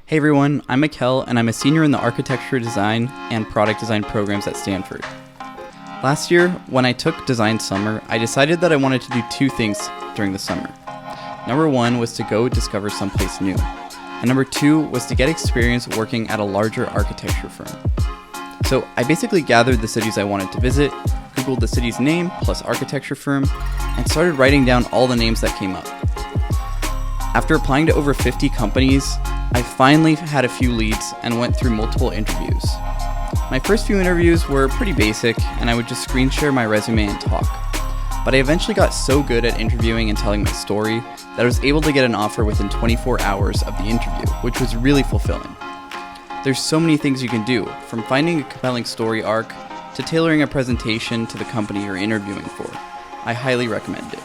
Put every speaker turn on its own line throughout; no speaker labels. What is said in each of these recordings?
Hey everyone, I'm Mikkel and I'm a senior in the architecture design and product design programs at Stanford. Last year, when I took design summer, I decided that I wanted to do two things during the summer. Number one was to go discover someplace new. And number two was to get experience working at a larger architecture firm. So I basically gathered the cities I wanted to visit, Googled the city's name plus architecture firm, and started writing down all the names that came up. After applying to over 50 companies, I finally had a few leads and went through multiple interviews. My first few interviews were pretty basic, and I would just screen share my resume and talk. But I eventually got so good at interviewing and telling my story that I was able to get an offer within 24 hours of the interview, which was really fulfilling. There's so many things you can do, from finding a compelling story arc to tailoring a presentation to the company you're interviewing for. I highly recommend it.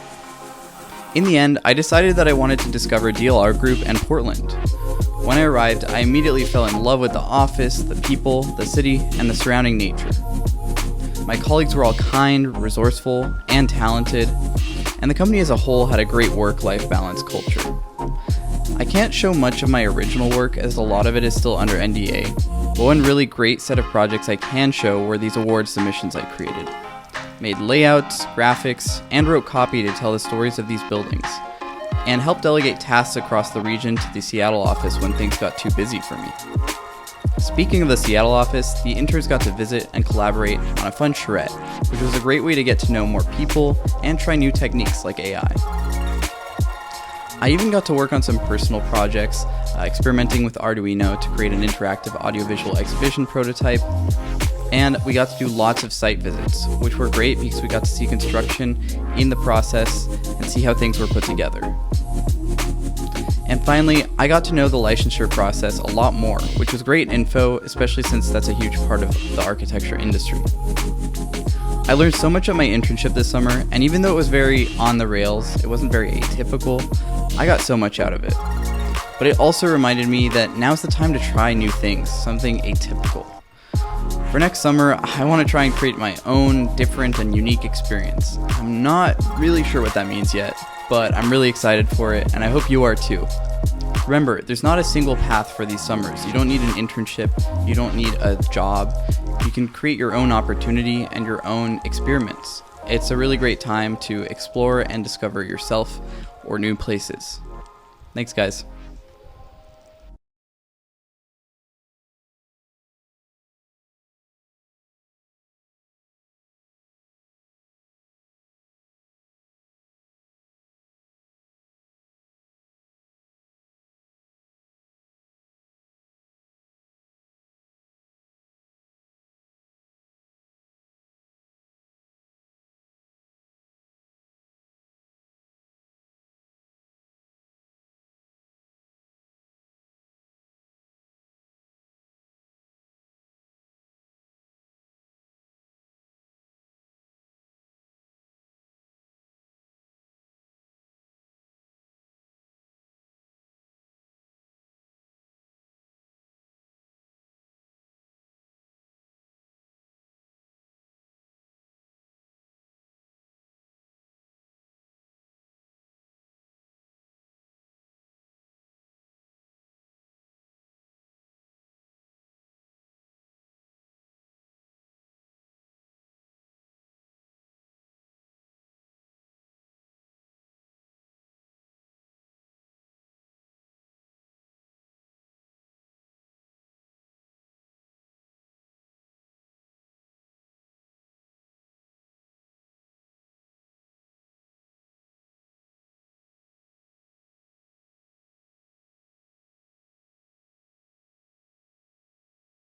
In the end, I decided that I wanted to discover DLR Group and Portland. When I arrived, I immediately fell in love with the office, the people, the city, and the surrounding nature. My colleagues were all kind, resourceful, and talented, and the company as a whole had a great work-life balance culture. I can't show much of my original work as a lot of it is still under NDA, but one really great set of projects I can show were these award submissions I created. Made layouts, graphics, and wrote copy to tell the stories of these buildings, and helped delegate tasks across the region to the Seattle office when things got too busy for me. Speaking of the Seattle office, the interns got to visit and collaborate on a fun charrette, which was a great way to get to know more people and try new techniques like AI. I even got to work on some personal projects, experimenting with Arduino to create an interactive audiovisual exhibition prototype, and we got to do lots of site visits, which were great because we got to see construction in the process and see how things were put together. And finally, I got to know the licensure process a lot more, which was great info, especially since that's a huge part of the architecture industry. I learned so much at my internship this summer, and even though it was very on the rails, it wasn't very atypical, I got so much out of it. But it also reminded me that now's the time to try new things, something atypical. For next summer, I want to try and create my own different and unique experience. I'm not really sure what that means yet, but I'm really excited for it, and I hope you are too. Remember, there's not a single path for these summers. You don't need an internship, you don't need a job. You can create your own opportunity and your own experiments. It's a really great time to explore and discover yourself or new places. Thanks, guys.